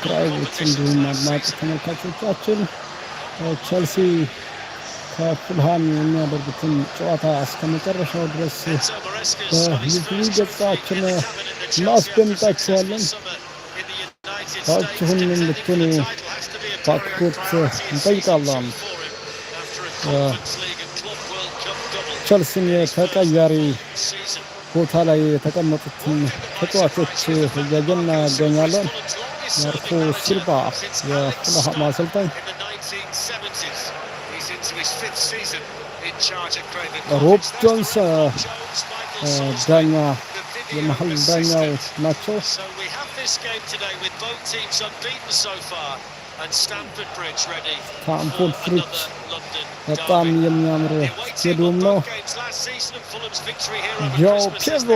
ሰብስክራይብ እንዲሁም አድማጭ ተመልካቾቻችን ቸልሲ ከፉልሀም የሚያደርጉትን ጨዋታ እስከመጨረሻው ድረስ በዩቲዩብ ገጻችን እናስደምጣችኋለን። ታችሁን እንድትሆኑ በአክብሮት እንጠይቃለን። ቸልሲን ተቀያሪ ቦታ ላይ የተቀመጡትን ተጫዋቾች እያየን እንገኛለን። ማርኮ ሲልቫ የፉልሀም አሰልጣኝ፣ ሮብ ጆንስ ዳኛ የመሀል ዳኛው ናቸው። ስታንፎርድ ብሪጅ በጣም የሚያምር ስቴዲየም ነው። ጆው ፔድሮ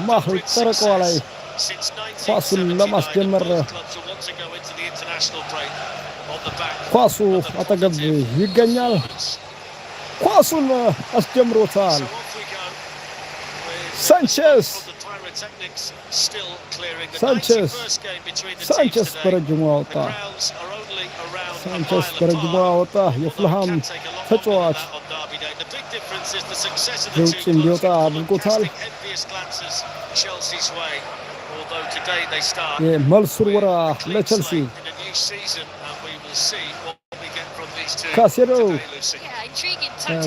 መሀል ጨረቃዋ ላይ ኳሱን ለማስጀመር ኳሱ አጠገብ ይገኛል። ኳሱን አስጀምሮታል። ሳንቼዝ በረጅሙ አወጣ። የፉልሀም ተጫዋች በውጭ እንዲወጣ አድርጎታል። የመልስ ውርወራ ለቸልሲ። ካሴዶ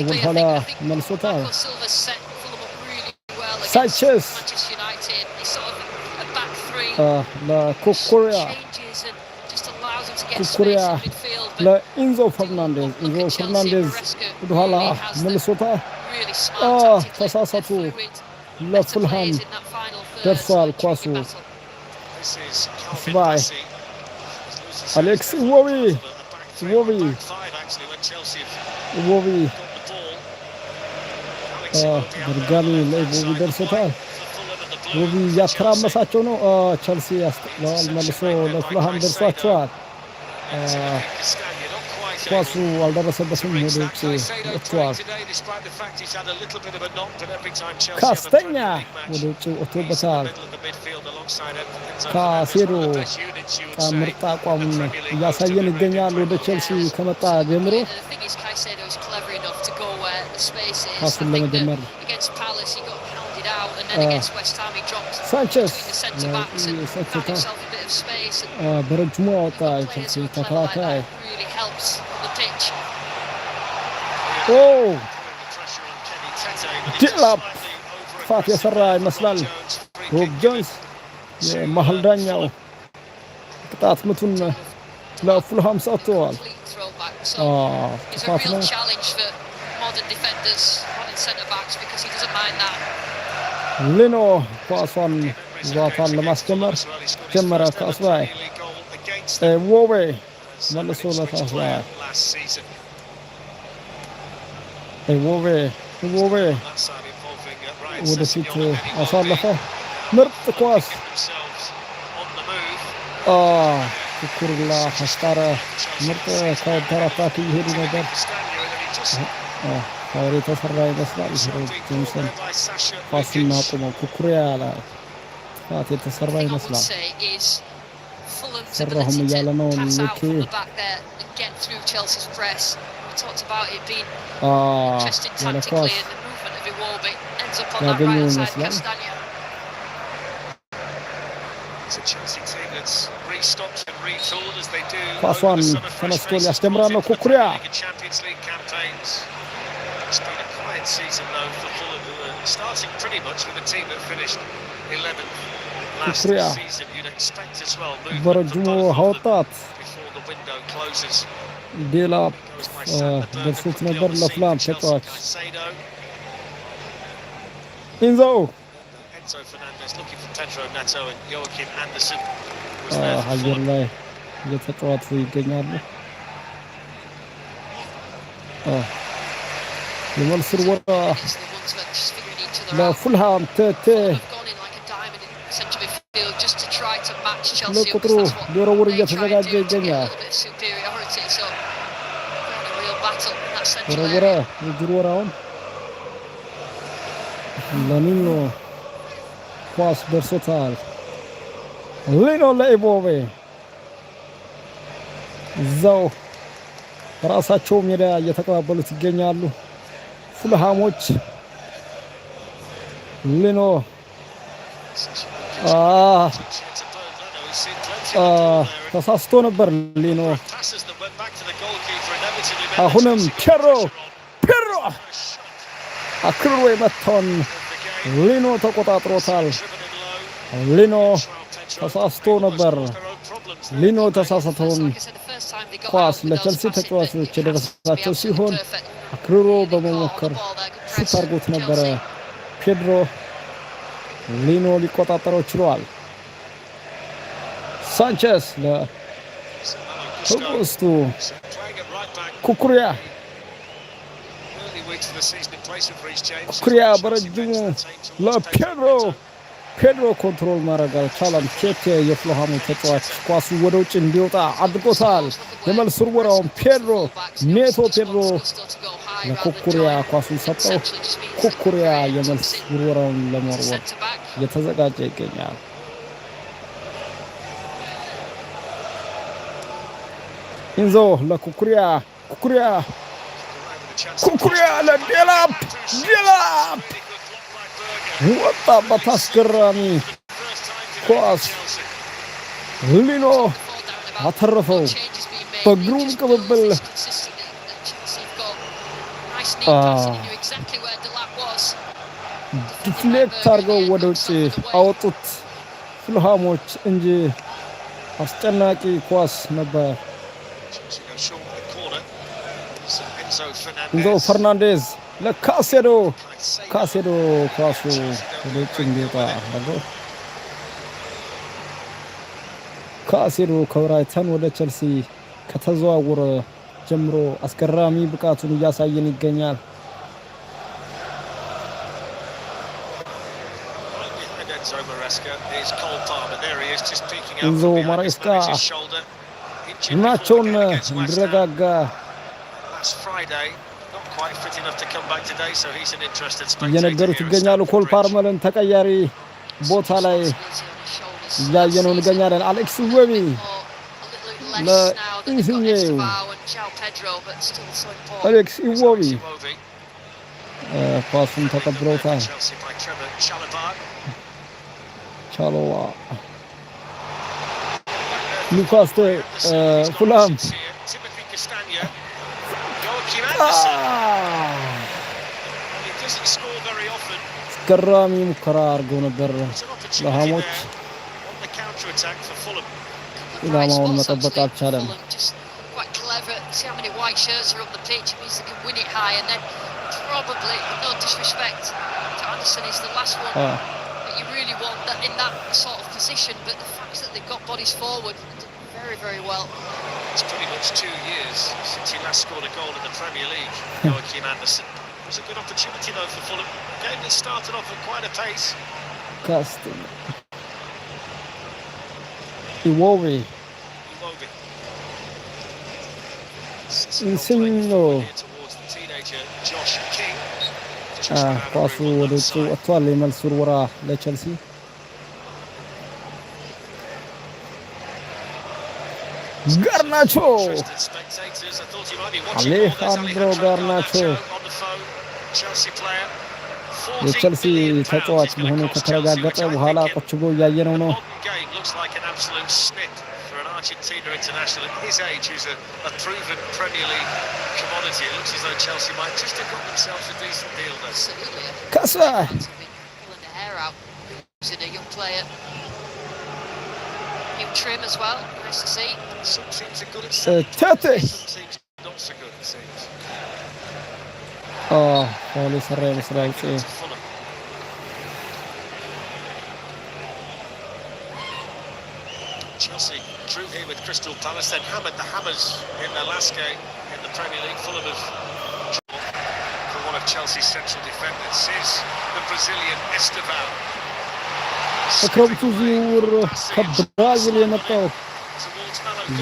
ወደኋላ መልሶታል። ሳንቼዝ ለኩኩሪያ ለኢንዞ ፈርናንዴዝ ወደኋላ መልሶታል። ተሳሳቱ። ለፉልሀም ደርሷል ኳሱ። ስባይ አሌክስ ኢዎቢ ድጋሚ ለኢዎቢ ደርሶታል። ኢዎቢ እያተራመሳቸው ነው። ቸልሲ ያስጥለዋል። መልሶ ለፉልሀም ደርሷቸዋል። ኳሱ አልደረሰበትም። ወደ ውጭ ወጥቷል። ካስተኛ ወደ ውጭ ወጥቶበታል። ካሴዶ ምርጥ አቋሙን እያሳየን ይገኛል። ወደ ቸልሲ ከመጣ ጀምሮ ኳሱን ለመጀመር ሳንቼዝ በረጅሙ አወጣ። ቸልሲ ተከላካይ ዲላፕ ጥፋት የሰራ ይመስላል። ሮብ ጆንስ የመሀል ዳኛው ቅጣት ምቱን ለፉልሀም ሰጥተዋል። ጥፋት ነው። ሊኖ ኳሷን ዛቷን ለማስጀመር ጀመረ። ከአስባይ ኢዎቢ መልሶ ለታስባይ ኢዎቢ ወደፊት አሳለፈ። ምርጥ ኳስ ኩኩርላ አስጣረ። ምርጥ ካውንተር አታክ እየሄዱ ነበር። ፋውል የተሰራ ይመስላል። ጆንሰን ኳሱን አቁመው ኩኩሪያ ላይ ጥፋት የተሰራ ይመስላል። ሰራሁም እያለ ነው። ልክ ያለ ኳስ ያገኘው ይመስላል። ኳሷን ተነስቶ ሊያስጀምራ ነው። ኩኩሪያ በረጅሙ አወጣት። ዲላፕ ደርሶት ነበር ለፉልሀም ተጫዋች። ኢንዞ አየር ላይ እየተጫወቱ ይገኛሉ። የመልስ ውርወራ ለፉልሀም ቴቴ ለቁጥሩ ሊወረውር እየተዘጋጀ ይገኛል። ወረወረ። የእግር ወራውን ለኒኖ ኳስ ደርሶታል። ሊኖ ለኢዎቢ እዛው ራሳቸው ሜዳ እየተቀባበሉት ይገኛሉ ፉልሃሞች ሊኖ ተሳስቶ ነበር ሊኖ አሁንም ፔሮ አክሮ የመታውን ሊኖ ተቆጣጥሮታል ሊኖ ተሳስቶ ነበር ሊኖ ተሳሳተውን ኳስ ለቸልሲ ተጫዋቾች የደረሳቸው ሲሆን አክሮ በመሞከር ሲታርጉት ነበር ፔድሮ ሊኖ ሊቆጣጠረው ችሏል ሳንቼስ ለሁስቱ ኩኩሪያ በረጅሙ ለፔድሮ ኮንትሮል ማድረግ አልቻለም ኬት የፉልሃሙ ተጫዋች ኳሱ ወደ ውጭ እንዲወጣ አድርጎታል የመልስ ውርወራውን ፔድሮ ለኩኩሪያ ኳሱን ሰጠው ኩኩሪያ የመልስ ውርወራውን ለመወርወር እየተዘጋጀ ይገኛል ኢንዞ ለኩኩሪያ ለዴላፕ ወጣበት አስገራሚ ኳስ ሊኖ አተረፈው በግሩም ቅብብል ዲፍሌክት አድርገው ወደ ውጭ አወጡት ፉልሃሞች እንጂ አስጨናቂ ኳስ ነበር ኢንዞ ፈርናንዴዝ ለካሴዶ ኳሱ ወደ ውጭ እንዲወጣ አድርገው ካሴዶ ከብራይተን ወደ ቸልሲ ከተዘዋወረ ጀምሮ አስገራሚ ብቃቱን እያሳየን ይገኛል ኢንዞ ማሬስካ ናቸውን እንዲረጋጋ እየነገሩት ይገኛሉ ኮል ፓልመርን ተቀያሪ ቦታ ላይ እያየነው እንገኛለን አሌክስ ኢዎቢ ለኢንሲኜው አሌክስ ኢዎቢ ኳሱን ተቀብለውታል ቻሎዋ ሉካስ ፉልሃም አስገራሚ ሙከራ አድርገው ነበር ለሃሞች ኢላማውን መጠበቅ አልቻለም very well. It's pretty much 2 years since he last scored a goal in the Premier League. Joachim Andersen. It was a good opportunity though for Fulham. Game that started off at quite a pace. Casting. Iwobi. Insigno. Towards the teenager Josh King. ኳሱ ወደ ውጭ ወጥቷል የመልስ ውርወራ ለቸልሲ ጋርናቾ አሌሃንድሮ ጋርናቾ የቸልሲ ተጫዋች መሆኑ ከተረጋገጠ በኋላ ቁጭ ብሎ እያየነው ነው ከሳ trim as well. Nice to see. Some teams are good at some teams not so good it seems. Holy Sarah is right. Chelsea drew here with Crystal Palace, then hammered the Hammers in their last game in the Premier League. Fulham have for one of Chelsea's central defenders is the Brazilian Esteval. ከክረምቱ ዝውውር ከብራዚል የመጣው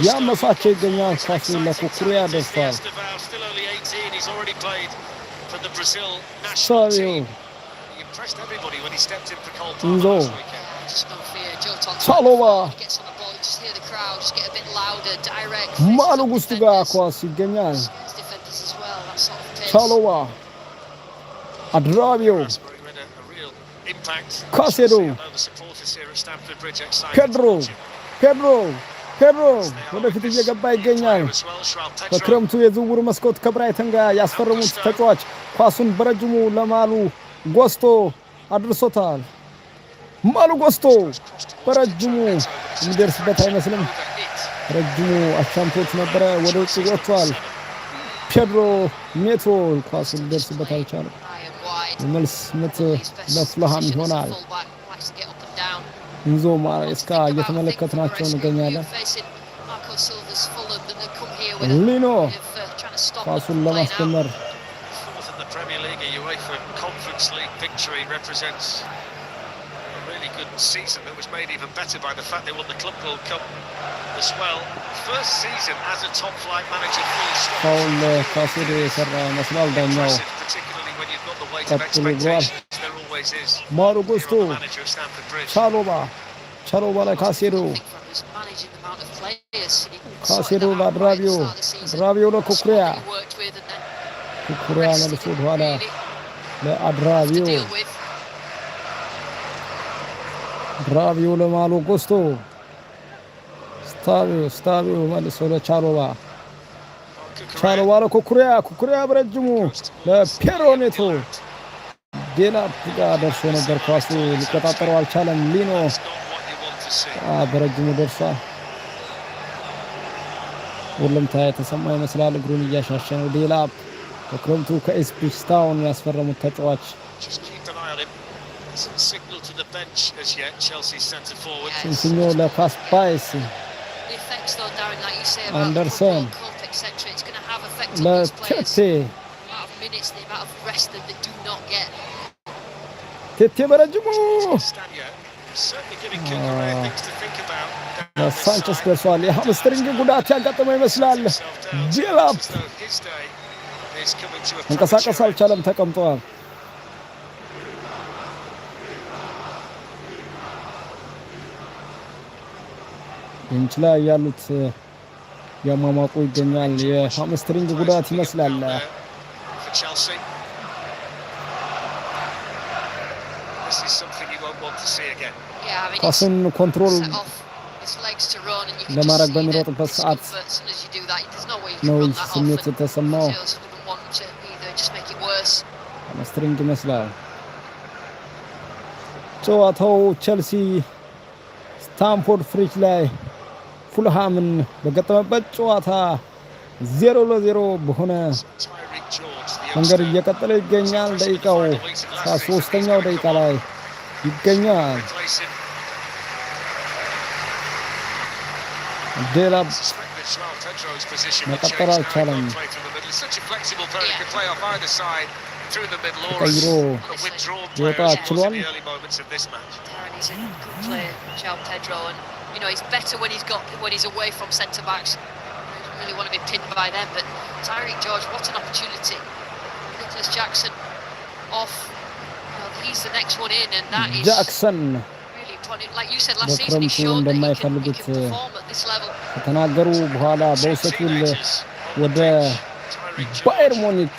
ያመሳቸው ይገኛል ኳሱን ለኩኩሪያ ደርሷል ሳቢዮ ኢንዞ ቻሎባ just hear the crowd just get a bit louder, direct. ማሉ ጉስቱ ጋር ኳስ ይገኛል። ቻሎባ አድራቢዮ ካሴዶ ፔድሮ ወደፊት እየገባ ይገኛል። በክረምቱ የዝውውር መስኮት ከብራይተን ጋር ያስፈረሙት ተጫዋች ኳሱን በረጅሙ ለማሉ ጎስቶ አድርሶታል። ማሉ ጎስቶ በረጅሙ የሚደርስበት አይመስልም። ረጅሙ አሻምቶት ነበረ፣ ወደ ውጭ ወጥቷል። ፔድሮ ኔቶ ኳሱን ሊደርስበት አልቻለም። የመልስ ምት ለፉልሃም ይሆናል። እንዞ ማሬስካ እየተመለከትናቸው እንገኛለን። ሊኖ ኳሱን ለማስጀመር season that was made even better by the fact they won the Club World Cup as well. First season as a top flight manager full stop. Paul Cassidy ሰራ መስላል ዳኛው particularly when you've got the weight of expectations there always is. ማሩ ጎስቶ ቻሎባ ለካሴዶ ለአድራቢዮ ለኩኩሪያ መልሶ በኋላ ለአድራቢዮ ለማሉ ጎስቶ ስታቢዮ መልሶ ለቻሎባ ለኩኩሪያ በረጅሙ ለፔሮኔቶ ዴላፕ ጋር ደርሶ ነበር። ኳሱ ሊቆጣጠረው አልቻለም። ሊኖ በረጅሙ ደርሷል። ወለምታ የተሰማ ይመስላል። እግሩን እያሻሸ ነው። ዴላፕ በክረምቱ ከኢፕስዊች ታውን ያስፈረሙት ተጫዋች ሲንሲኞ ለካስፓይስ አንደርሰን ቴቴ በረጅሙ ሳንቸስ ደርሷል። የሃምስትሪንግ ጉዳት ያጋጠመው ይመስላል። ዴላፕ መንቀሳቀስ አልቻለም፣ ተቀምጧል። ቤንች ላይ ያሉት ያማማቁ ይገኛል። የሃምስትሪንግ ጉዳት ይመስላል። ኳሱን ኮንትሮል ለማድረግ በሚሮጥበት ሰዓት ነው ስሜት የተሰማው። ሃምስትሪንግ ይመስላል። ጨዋታው ቸልሲ ስታምፎርድ ብሪጅ ላይ ፉልሃምን በገጠመበት ጨዋታ 0-0 በሆነ መንገድ እየቀጠለ ይገኛል። ደቂቃው 3ኛው ደቂቃ ላይ ይገኛል። ዴላፕ መቀጠል አልቻለም። ተቀይሮ ሊወጣ ችሏል። He's better when he's away from centre backs. Really want to be pinned by them, but Tyreek George, what an opportunity. Nicholas Jackson off. He's the next one in, and that is Jackson. Really important. Like you said last season, he showed that he can perform at this level. ከተናገሩ በኋላ በውሰቱል ወደ ባየር ሙኒክ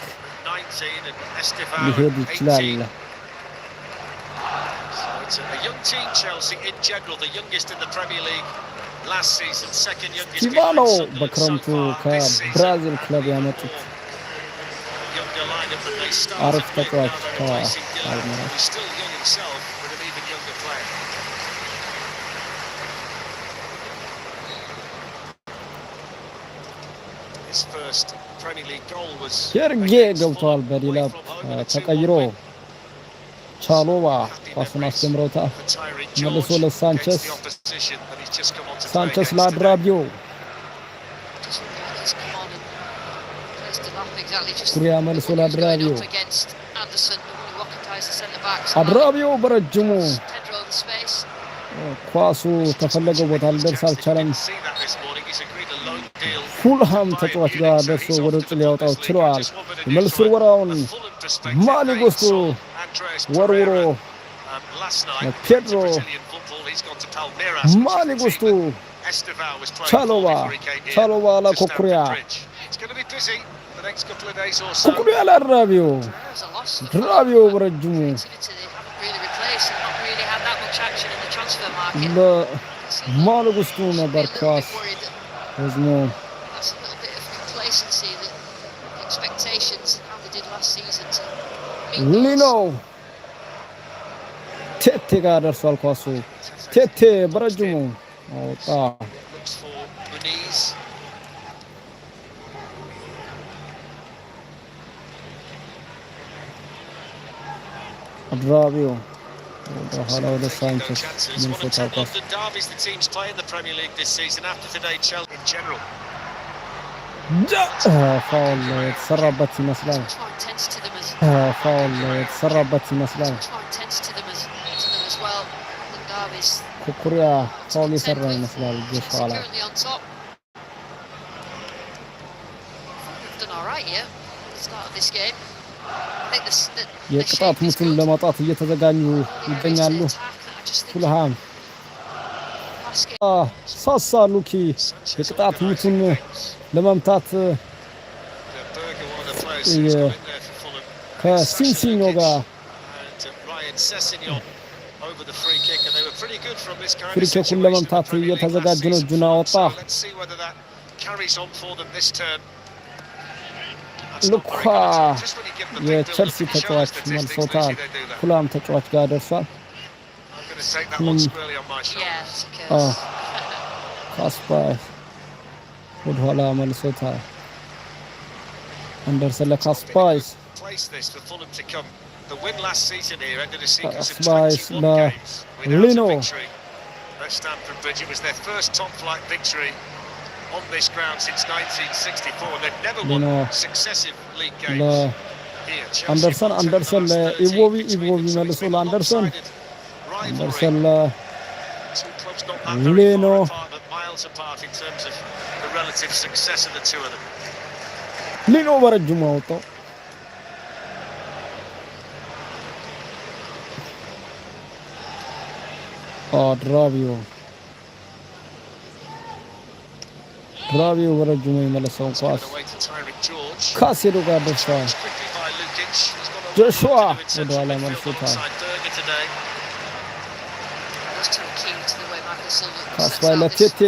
ሊሄድ ይችላል። A young team, Chelsea in general, the youngest in the Premier League last season, second youngest in በክረምቱ ከብራዚል ክለብ ያመጡት አሪፍ ተጫዋች ከአልሜሪያ still young himself, with an even younger player. His first Premier League goal was ጀርጌ ገብቷል። በዲላፕ ተቀይሮ ቻሎባ ኳሱን አስጀምረውታል። መልሶ ለሳንቸስ ለአድራቢዮ ኩሪያ መልሶ ለአድራቢዮ በረጅሙ ኳሱ ተፈለገው ቦታ ሊደርስ አልቻለም። ፉልሃም ተጫዋች ጋር ደርሶ ወደ ውጭ ሊያወጣው ችሏል። መልሶ ወራውን ማሊ ጎስቶ ወርውሮ ፔድሮ ማሊ ጎስቶ Esteval was playing Chalova. Chalova la Kukurea. It's going to be busy the next couple of days or so. Kukurea la Rabio. Rabio በረጅሙ ለማለጉስቱ ነበር ኳስ ደግሞ ሊኖ ቴቴ ጋር ደርሷል ኳሱ ቴቴ በረጅሙ አወጣ አድራቢዮ ኋላ ወደ ሳንቸስ ምን ፈታው ፋውል የተሰራበት ይመስላል ኩኩሪያ ፋውል የሰራ ይመስላል ጆፋላ የቅጣት ምቱን ለማውጣት እየተዘጋጁ ይገኛሉ ፉልሀም ሳሳ ሉኪ የቅጣት ምቱን ለመምታት ከሲንሲኞ ጋር ፍሪኬኩን ለመምታት እየተዘጋጁ ነው እጁን አወጣ ልኳ የቸልሲ ተጫዋች መልሶታል ፉልሃም ተጫዋች ጋር ደርሷል ካስፓይ ወደ ኋላ መልሶታል አንደርሰን ለካስፓይስ ካስፓይስ ለሊኖ on this ground since 1964. They've never won successive league games. Anderson Iwobi መልሶ ለአንደርሰን Leno miles apart in terms of the relative success of the two of them. Leno በረጅሙ አወጣው ድራቢዮ በረጅሙ የመለሰውን ኳስ ካሴዶ ጋር ደርሷል ጆሹዋ ወደ ኋላ መልሶታል ካስፓይ ለቴቴ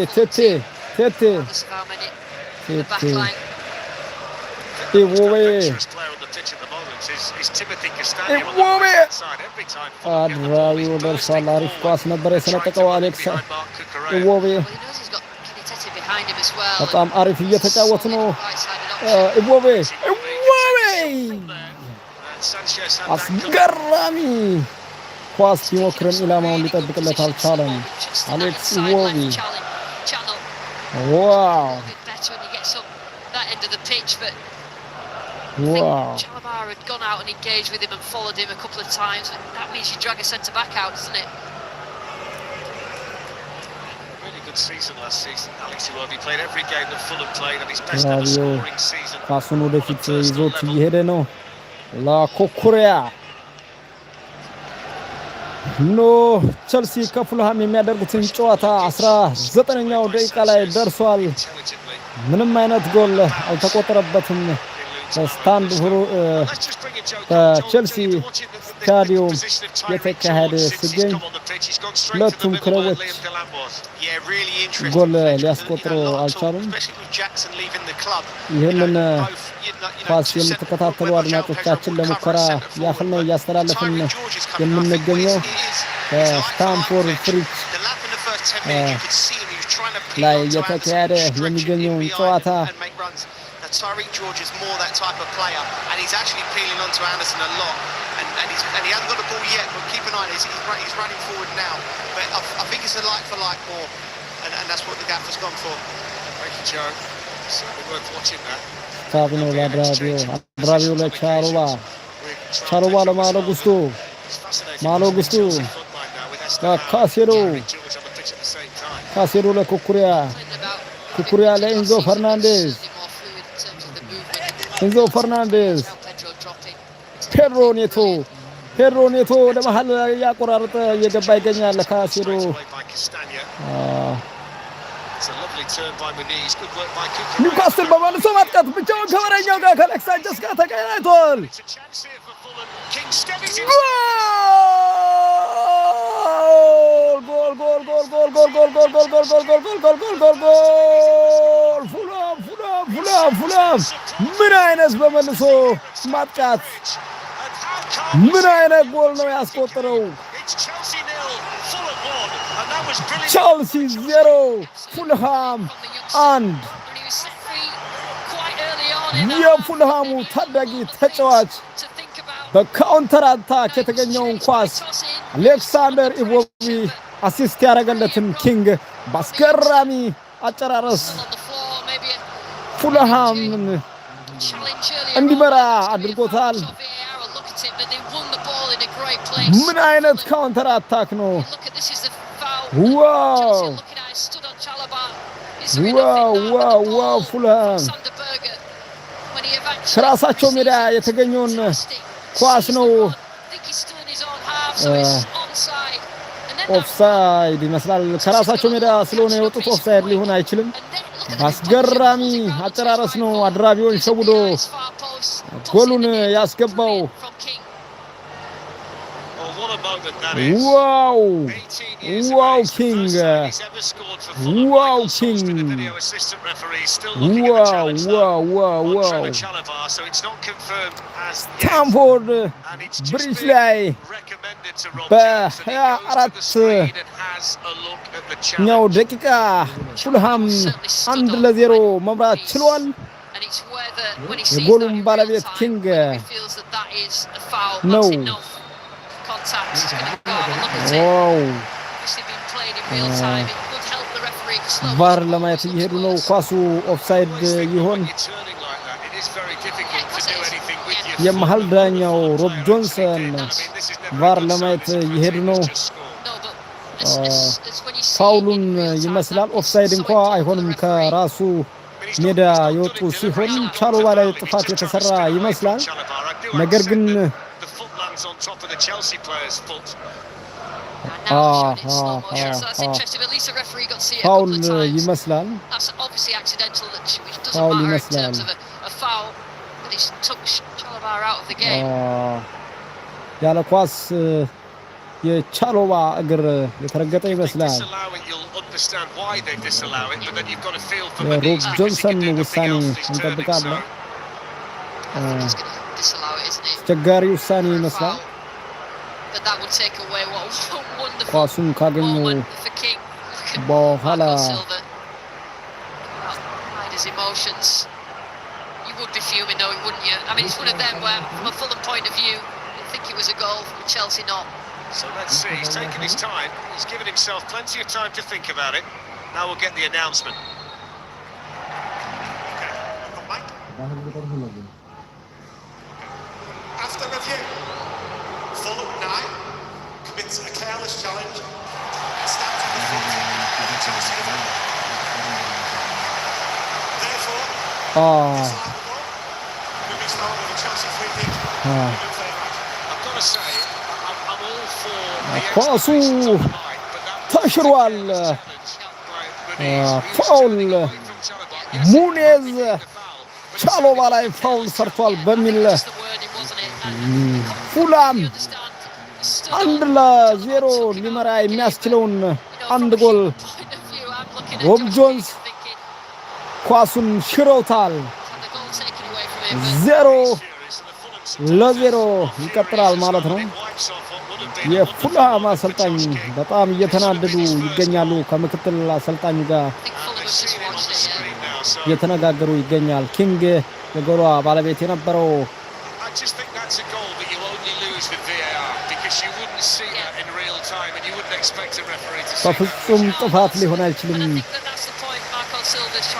ኢዎቤ ድራቢዮ ደርሷል አሪፍ ኳስ ነበር የሰነጠቀው አሌክስ ኢዎቤ በጣም አሪፍ እየተጫወቱ ነው ኢዎቤ አስገራሚ ኳስ ሲሞክርም ኢላማውን ሊጠብቅለት አልቻለም አሌክስ ኢዎቤ ዋው Chalobah had gone out and engaged with him and followed him a couple of times. That means you drag a centre back out, doesn't it? Season last season. Alex Iwobi played every game that Fulham played and his best ever scoring season. ኳሱን ወደፊት ይዞት እየሄደ ነው ለኩኩሪያ ቸልሲ ከፉልሃም የሚያደርጉትን ጨዋታ 19ኛው ደቂቃ ላይ ደርሷል ምንም አይነት ጎል አልተቆጠረበትም በስታንፎርድ በቸልሲ ስታዲየም የተካሄደ ሲገኝ ሁለቱም ክለቦች ጎል ሊያስቆጥሩ አልቻሉም ይህንን ኳስ የምትከታተሉ አድማጮቻችን ለሙከራ ያህል ነው እያስተላለፍን የምንገኘው በስታንፎርድ ብሪጅ ላይ የተካሄደ የሚገኘውን ጨዋታ Tariq George is more that type of player and he's actually peeling onto Anderson a lot and he hasn't got the ball yet but keep an eye on it he's running forward now but I think it's a like for like more and that's what the gaffer's gone for. Thank you Joe. It's certainly worth watching that. Fabio Ladravio Chalobah ለማለጉስቱ ካሴዶ ለኩኩሪያ ለኢንዞ ፈርናንዴዝ ፔድሮ ኔቶ ወደ መሃል ያቆራረጠ እየገባ ይገኛል ካሴዶ Lovely turn by Muniz. Good work by Kuka. ኒውካስል በመልሶ ማጥቃት ብቻውን ከወረኛው ጋር ከአሌክስ ሳንቼዝ ጋር ተገናኝቷል። It's a chance here for Fulham. King steadies him. ፉልሃም ምን አይነት በመልሶ ማጥቃት ምን አይነት ጎል ነው ያስቆጠረው? ቸልሲ 0 ፉልሃም 1 የፉልሃሙ ታዳጊ ተጫዋች በካውንተር አታክ የተገኘውን ኳስ አሌክሳንደር ኢቮቢ አሲስት ያደረገለትን ኪንግ በአስገራሚ አጨራረስ ፉልሃምን እንዲመራ አድርጎታል። ምን አይነት ካውንተር አታክ ነው! ዋው ፉልሃም ከራሳቸው ሜዳ የተገኘውን ኳስ ነው ኦፍሳይድ ይመስላል። ከራሳቸው ሜዳ ስለሆነ የወጡት ኦፍሳይድ ሊሆን አይችልም። አስገራሚ አጨራረስ ነው አድራቢውን ሸውዶ ጎሉን ያስገባው። ዋው ኪንግ ስታንፎርድ ብሪጅ ላይ በ24ኛው ደቂቃ ፉልሃም 1-0 መምራት ችሏል። የጎሉም ባለቤት ኪንግ ነው። ዋው ቫር ለማየት እየሄዱ ነው። ኳሱ ኦፍሳይድ ይሆን? የመሃል ዳኛው ሮብ ጆንሰን ቫር ለማየት እየሄዱ ነው። ፋውሉን ይመስላል። ኦፍሳይድ እንኳ አይሆንም። ከራሱ ሜዳ የወጡ ሲሆን ቻሎባ ላይ ጥፋት የተሰራ ይመስላል። ነገር ግን ፋውል ይመስላል። ያለ ኳስ የቻሎባ እግር የተረገጠ ይመስላል። የሮብ ጆንሰን ውሳኔ እንጠብቃለን። አስቸጋሪ ውሳኔ ይመስላል። ኳሱን ካገኙ በኋላ So let's see, he's taken his time, he's given himself plenty of time to think about it. Now we'll get the announcement. After review, Fulham 9 commits a careless challenge and stands on the foot of the Chelsea defender. Therefore, moving start with a Chelsea free kick. I've got to say, I'm all for the ኳሱ ተሽሯል። ፋውል ሙኔዝ ቻሎባ ላይ ፋውል ሰርቷል በሚል ፉልሃም 1-0 ሊመራ የሚያስችለውን አንድ ጎል ሮብ ጆንስ ኳሱን ሽሮታል። 0-0 ይቀጥላል ማለት ነው። የፉልሃም አሰልጣኝ በጣም እየተናደዱ ይገኛሉ። ከምክትል አሰልጣኙ ጋር እየተነጋገሩ ይገኛል። ኪንግ የጎሏ ባለቤት የነበረው በፍጹም ጥፋት ሊሆን አይችልም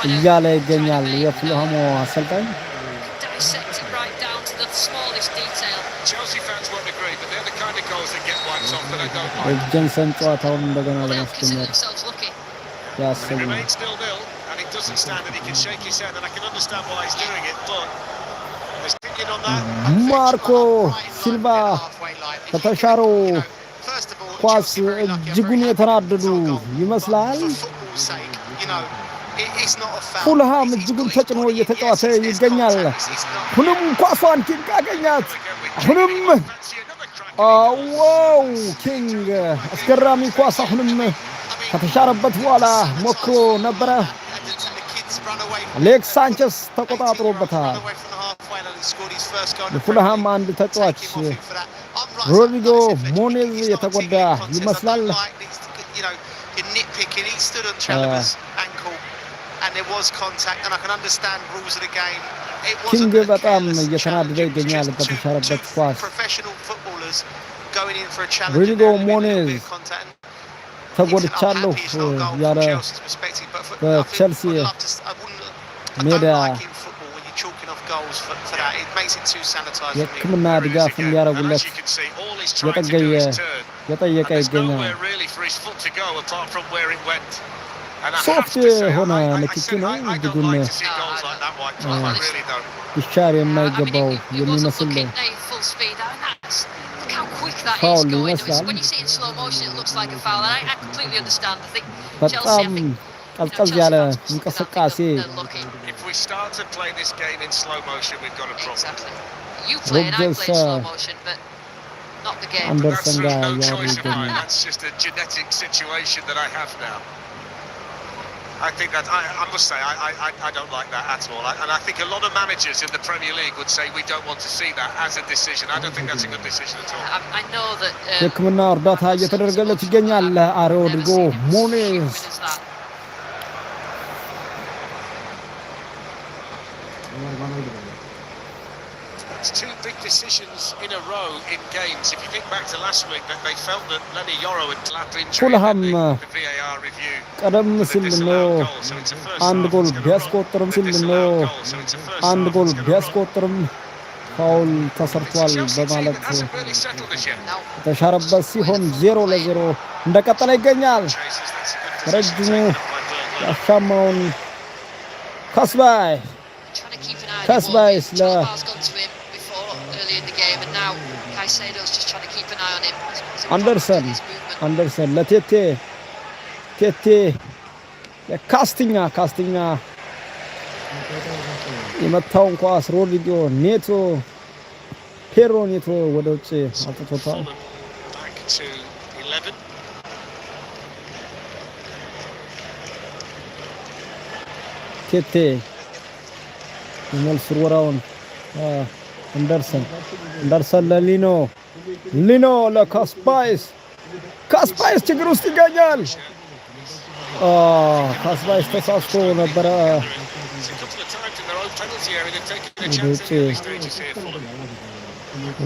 እያለ ይገኛል የፉልሃሙ አሰልጣኝ። ጆንሰን ጨዋታውን እንደገና ለማስጀመር ያሰቡ ማርኮ ሲልቫ ከተሻረው ኳስ እጅጉን የተናደዱ ይመስላል። it's not a foul. ፉልሀም እጅጉን ተጭኖ እየተጫወተ ይገኛል። ሁሉም ኳሷን ኪንግ አገኛት። አሁንም ዋው ኪንግ አስገራሚ ኳስ አሁንም ከተሻረበት በኋላ ሞክሮ ነበረ። አሌክስ ሳንቸስ ተቆጣጥሮበታል። የፉልሀም አንድ ተጫዋች ሮድሪጎ ሞኔዝ የተጎዳ ይመስላል። ኪንግ በጣም እየተናደደ ይገኛል በተሻረበት ኳስ። ሮድሪጎ ሞኔዝ ተጎድቻለሁ ያለ በቸልሲ ሜዳ የሕክምና ድጋፍ እንዲያደርጉለት የጠየቀ ይገኛል። ሶፍት የሆነ ንክኪ ነው። እጅጉን ይሻር የማይገባው የሚመስል ፋውል ይመስላል። በጣም ቀዝቀዝ ያለ እንቅስቃሴ ሮጀርስ አንደርሰን ጋር ያወሩ ይገኛል። I think that I must say I don't like that at all, and I think a lot of managers in the Premier League would say we don't want to see that as a decision. I don't think that's a good decision at all. I know that ሕክምና እርዳታ እየተደረገለት ይገኛል። ሮድሪጎ ሞኔዝ It's two big decisions in a row in games. If you think back to last week, that they felt that Lenny Yoro had slapped injury ፉልሀም in the VAR review. ቀደም ሲል ነው አንድ ጎል ቢያስቆጥርም ፋውል ተሰርቷል በማለት ተሻረበት ሲሆን 0-0 እንደቀጠለ ይገኛል። ረጅሙ ያሻማውን ካስባይ ስለ አንደርሰን ለቴቴ ካስቲኛ የመታውን ኳስ ሮድሪጎ ፔሮ ኔቶ ወደ ውጭ አውጥቶታል። ቴቴ የመልስ ወራውን አንደርሰን ለሊኖ ለካስፓይስ ችግር ውስጥ ይገኛል። ካስፓይስ ተሳስቶ ነበረ።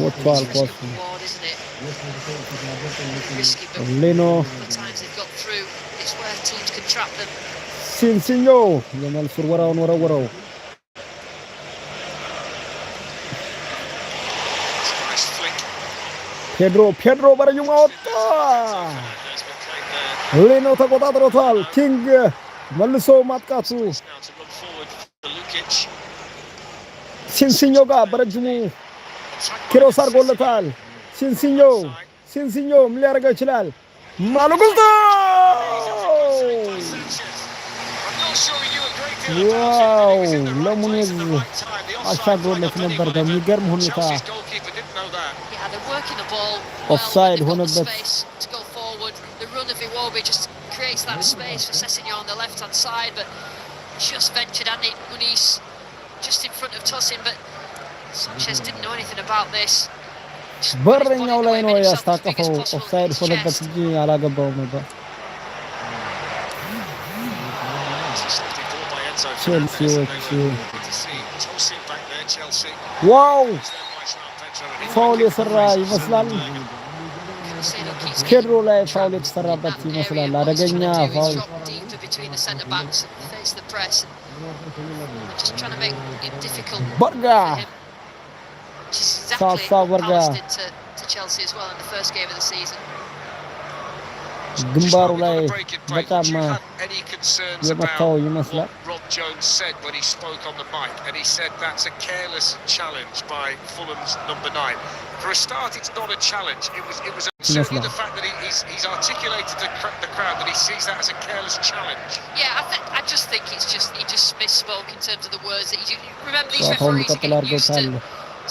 ወጥቷል ኳሱ። ሊኖ ሲንሲኞ የመልስ ወራውን ወረወረው። ፔድሮ በረጅሙ አወጣ። ሊኖ ተቆጣጥሮታል። ኪንግ መልሶ ማጥቃቱ ሲንሲኞ ጋር በረጅሙ ክሮስ አድርጎለታል። ሲንሲኞ ምን ሊያደርገው ይችላል? ማሉጉልቶ ዋው! ለሙኔዝ አሻግሮለት ነበር በሚገርም ሁኔታ። ኦፍሳይድ ሆነበት። በረኛው ላይ ነው ያስታቀፈው። ኦፍሳይድ ሆነበት እንጂ አላገባውም ነበር። ቸልሲዎች ዋው! ፋውል የሰራ ይመስላል። ፔድሮ ላይ ፋውል የተሰራበት ይመስላል። አደገኛ ፋውል። በርጋ ሳሳ በርጋ ግንባሩ ላይ በጣም የመታው ይመስላል። Rob Jones said when he spoke on the mic, and he said that's a careless challenge by Fulham's number 9. For a start, it's not a challenge. It was certainly the fact that he's articulated to the crowd that he sees that as a careless challenge. Yeah, I just think he just misspoke in terms of the words that he used. Remember, these referees are getting used to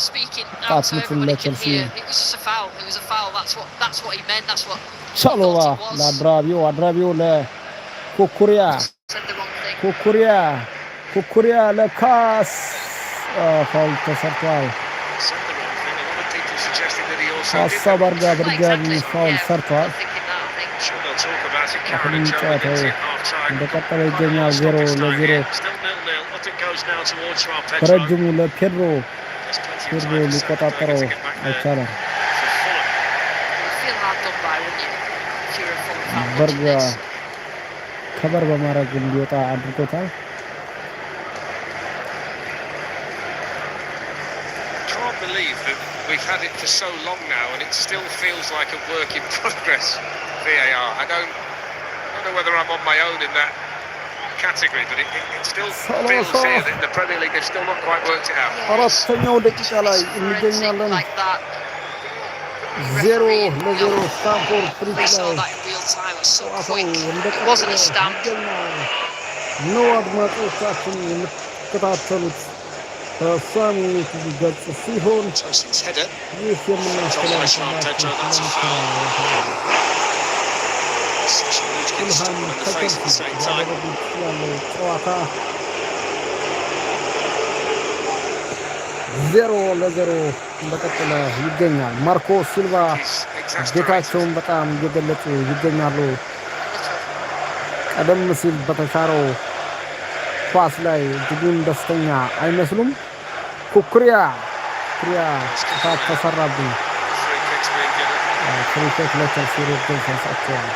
speaking out so everybody can hear. It was just a foul. It was a foul. That's what he meant. That's what ቻሎባ ለአድራቢው ለኩኩሪያ ለካስ ፋውል ተሰርቷል። ሀሳብ አድርጋ በድጋሚ ፋውል ሰርቷል። አሁንም ጨዋታው እንደቀጠለ ይገኛል። 0-0 በረጅሙ ለፔድሮ ሊቆጣጠረው አይቻልም። በርጋ ከበር በማድረግ እንዲወጣ አድርጎታል። Can't believe that we've had it for so long now and it still feels like a work in progress. VAR. I don't know whether I'm on my own in that category, but it still feels here that the Premier League has still not quite worked it out. አራተኛው ደቂቃ ላይ እንገኛለን። 0-0 ስታንፎርድ ብሪጅ ላይ ነው አድማጮቻችን የምትከታተሉት በሳሚ ቲቪ ገጽ ሲሆን ይህ የምናስተላልፍላችሁ ፉልሀም ከቸልሲ ያደረጉት ያለው ጨዋታ 0-0 እንደቀጠለ ይገኛል። ማርኮ ሲልቫ ጌታቸውን በጣም እየገለጹ ይገኛሉ። ቀደም ሲል በተሻረው ኳስ ላይ እጅጉን ደስተኛ አይመስሉም። ኩኩሪያ ጥፋት ተሰራብኝ። ፍሪኬት ለቸልሲ ሮድን ሰንሳቸዋል።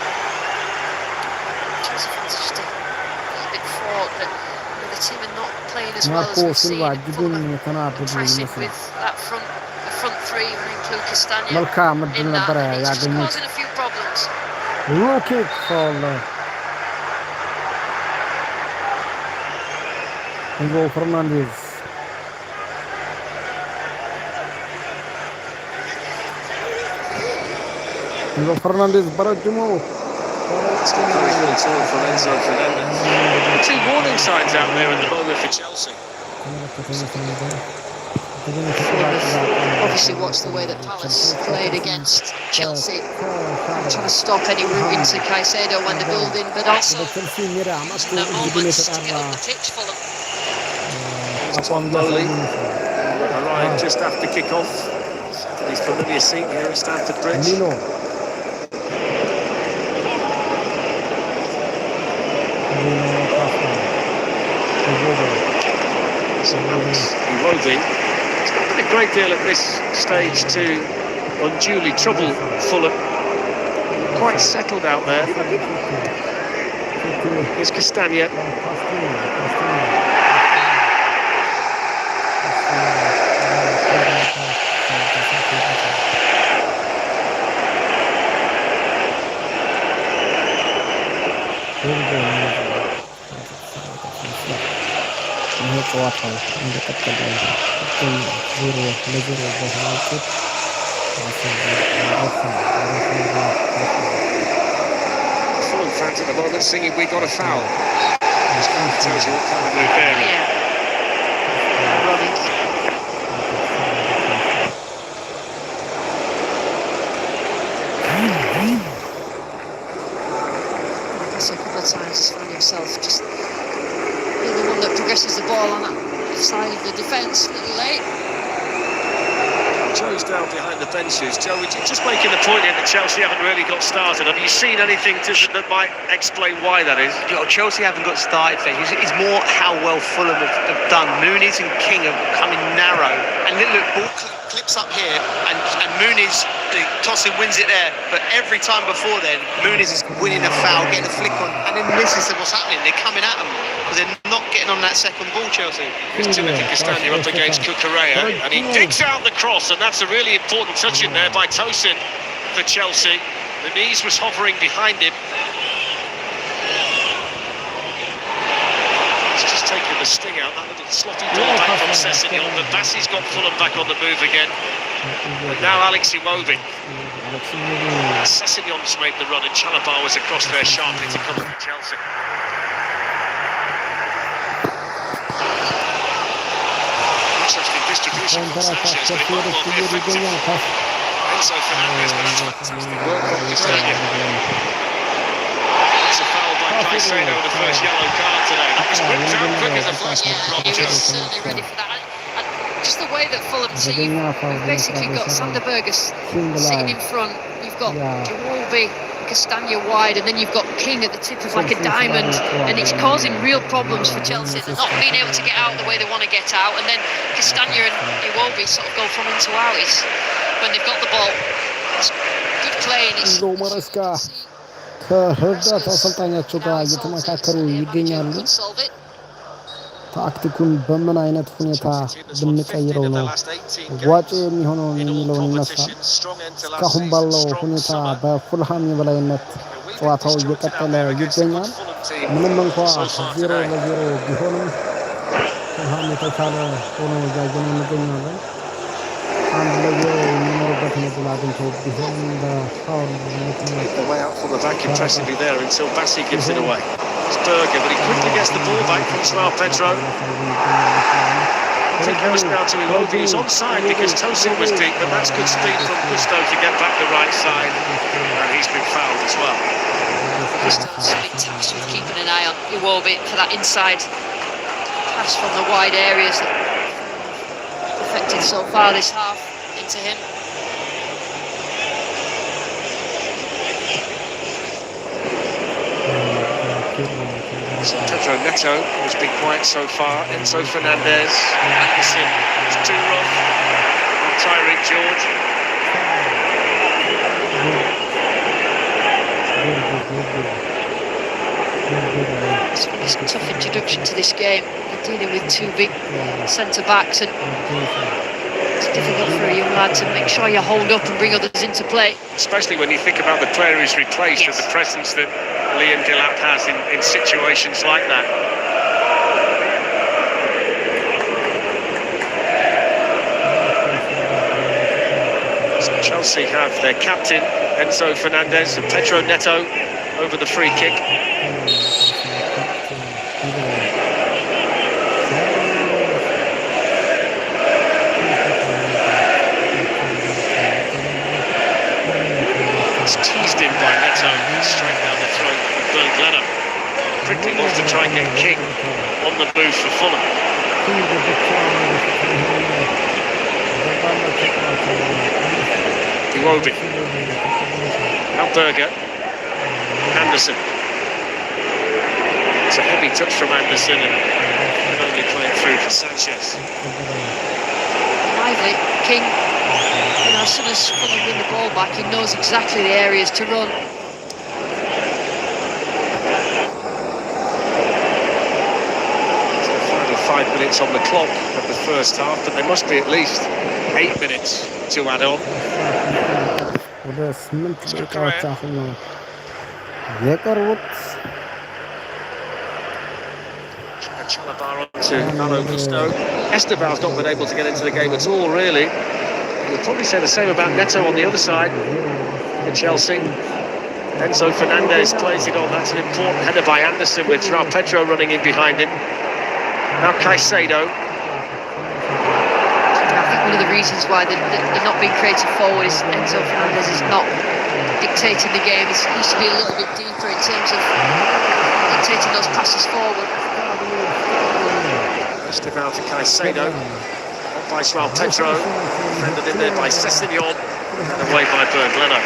ማርኮ ሲልቫ እጅጉን የተናደዱ ይመስላል። መልካም እድል ነበረ ያገኙት። ሮኬት ፎል ኢንዞ ፈርናንዴዝ በረጅሙ Two warning signs out there at the moment for Chelsea. Obviously watched the way that Palace played against Chelsea, trying to stop any route into Caicedo when they're building, but also no moments to get on the pitch for them. Tom Bowley arrived just after kick-off. His familiar seat here at Stamford Bridge. Iwobi. It's not been a great deal at this stage to unduly trouble Fulham. Quite settled out there. Here's Castagna. ጨዋታው እንደቀጠለ ይገኛል። 0-0 በሆነ ውጤት Fulham fans at the moment singing "We got a foul." Tells you what kind of move there. So a couple of times he's found himself just being the one that progresses the ball on that side of the defence a little late. Joe's down behind the benches. Joe, you're just making the point here that Chelsea haven't really got started. Have you seen anything that might explain why that is? You know, Chelsea haven't got started. It's more how well Fulham have done. Muniz and King have come in narrow. And look, ball clips up here, and Muniz, the tossing wins it there. But every time before then, Muniz is winning a foul, getting a flick on, and then misses what's happening. They're coming at them because they're not getting on that second ball, Chelsea. Here's Timothy Castagna up against Cucurella, and he digs out the cross, and that's a really important touch in there by Tosin for Chelsea. The knees was hovering behind him. He's just taken the sting out, that little slotty ball back from Sessegnon, but Bassey's got Fulham back on the move again. And now Alex Iwobi. Sessegnon's made the run and Chalobah was across there sharply to come from Chelsea. Interesting distribution from Sanchez, but it won't be effective. Enzo Fernandez, but fantastic work from Castagna. It's a foul by Caicedo, the first yellow card today. That was whipped out quick as a flash from He was certainly ready for that. And just the way that Fulham team, you've basically got Sander Berge sitting in front, you've got Iwobi, Castagna wide, and then you've got King at the tip of like a diamond, and it's causing real problems for Chelsea. They're not being able to get out the way they want to get out, and then Castagna and Iwobi sort of go from into out. It's when they've got the ball. It's good play, and it's ከህርዳታ አሰልጣኛቸው ጋር እየተመካከሩ ይገኛሉ። ታክቲኩን በምን አይነት ሁኔታ ብንቀይረው ነው ዋጭ የሚሆነው የሚለውን ይመስላል። እስካሁን ባለው ሁኔታ በፉልሃም የበላይነት ጨዋታው እየቀጠለ ይገኛል። ምንም እንኳን 0-0 ቢሆንም ፉልሃም የተሻለ ሆኖ እያየን እንገኛለን። አንድ ለዜሮ የሚኖርበትን እድል አግኝተው ቢሆንም በፋውል the way out from the back impressively there until Bassey gives it away. It's Berge, but he quickly gets the ball back from Joao Pedro. I think it was now to Iwobi. He's onside because Tosin was deep, but that's good speed from Gusto to get back the right side, and he's been fouled as well. Gusto's been tasked with keeping an eye on Iwobi for that inside pass from the wide areas that affected so far this half into him. So Pedro Neto has been quiet so far. Enzo Fernandez, Anderson, it's too rough. And Tyreek George. It's a tough introduction to this game. You're dealing with two big centre backs, and it's difficult for a young lad to make sure you hold up and bring others into play. Especially when you think about the player who's replaced and the presence that Liam Delap has in situations like that. So Chelsea have their captain, Enzo Fernandez, and Pedro Neto over the free kick. Teased in by Neto, straight down the throat of Bernd. Quickly wants to try and get King on the move for Fulham. Iwobi. Now Berge. Anderson. It's a heavy touch from Anderson and only playing through for Sanchez. Lively, King. You know, as soon as Fulham win the ball back, he knows exactly the areas to run. So the final 5 minutes on the clock of the first half, but there must be at least 8 minutes to add on. Chalobah to Malo Gusto. Esteban's not been able to get into the game at all, really. You'll probably say the same about Neto on the other side for Chelsea. Enzo Fernandez plays it on. That's an important header by Anderson with Joao Pedro running in behind him. Now Caicedo. I think one of the reasons why they're not being creative forward is Enzo Fernandez is not dictating the game. He needs to be a little bit deeper in terms of dictating those passes forward. Esteban to Caicedo. By Joao Pedro, defended in there by Sessegnon, and away by Bernd.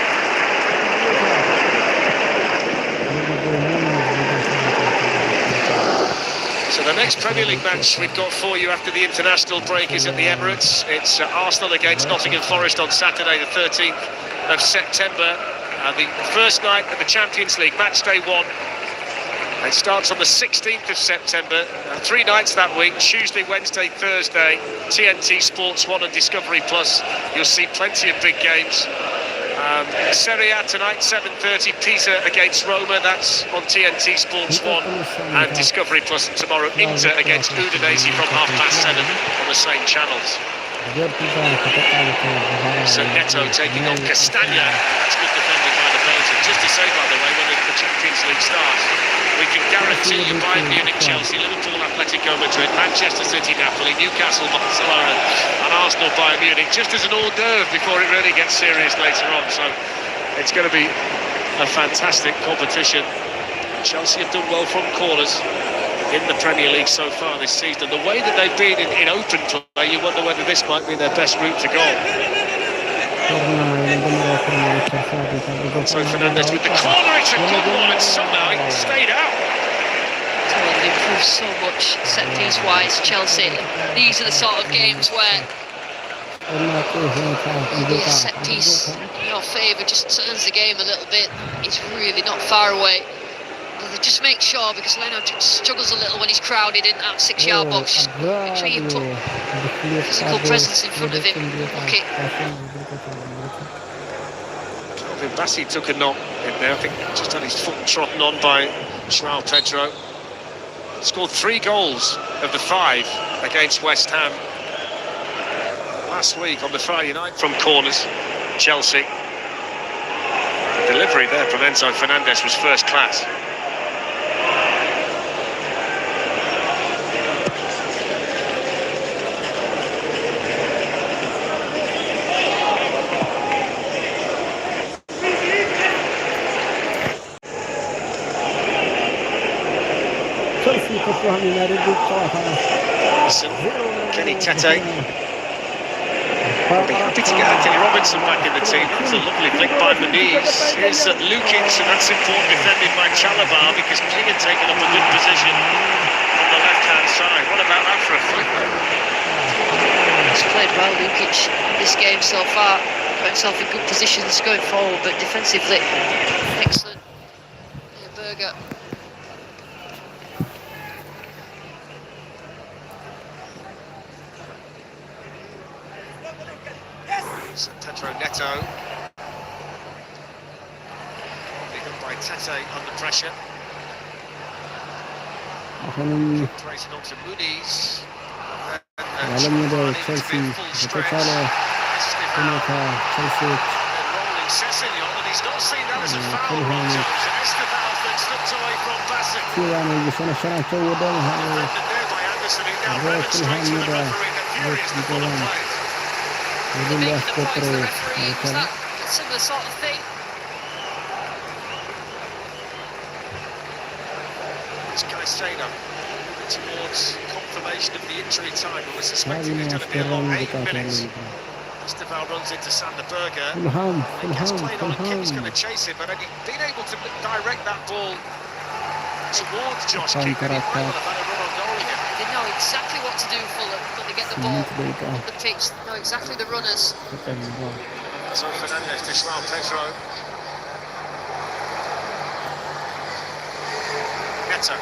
So the next Premier League match we've got for you after the international break is at the Emirates. It's Arsenal against Nottingham Forest on Saturday the 13th of September. The first night of the Champions League, match day 1. It starts on the 16th of September, 3 nights that week, Tuesday, Wednesday, Thursday, TNT Sports 1 and Discovery Plus. You'll see plenty of big games. Serie A tonight, 7:30, Pisa against Roma. That's on TNT Sports 1 and Discovery Plus. Tomorrow, Inter against Udinese from 7:30 on the same channels. So Neto taking on Castagna. That's good defending by the Belgian. Just to say, by the way, when the Champions League starts, we can guarantee you Bayern Munich, Chelsea, Liverpool, Atletico Madrid, Manchester City, Napoli, Newcastle, Barcelona and Arsenal, Bayern Munich, just as an hors d'oeuvre before it really gets serious later on. So it's going to be a fantastic competition. Chelsea have done well from corners in the Premier League so far this season. The way that they've been in open play, you wonder whether this might be their best route to goal. So Fernandes with the corner, it's a good one, and somehow it stayed out. They've improved so much set piece wise, Chelsea. These are the sort of games where the set piece in your favour just turns the game a little bit. It's really not far away. Just make sure, because Leno struggles a little when he's crowded in that 6-yard box. Just make sure you put physical presence in front of him. Okay. Bassi took a knock in there. I think just had his foot trodden on by João Pedro. Scored 3 goals of the 5 against West Ham last week on the Friday night from corners. Chelsea. The delivery there from Enzo Fernandes was first class. Kenny Tete will be happy to get Kelly Robinson back in the team. That's a lovely flick by Muniz. Here's Lukic, and that's important, defended by Chalabar, because King had taken up a good position on the left-hand side. What about that for a flick? He's played well, Lukic, this game so far. Got himself in good positions going forward, but defensively, excellent. Yeah, Berger. Pedro Neto. Big up by Tete under pressure. Plays it on to Muniz. Similar sort of thing. It's Caicedo moving towards confirmation of the injury time, but we're suspecting it's going to be a long 8 minutes. Esteval runs into Sander Berger. He gets played on, and King's going to chase it, but being able to direct that ball towards Josh King, and he might well have had a run on goal again. They know exactly what to do, Fulham, when they get the ball on the pitch. They know exactly the runners. So Fernandes to João Pedro. Neto.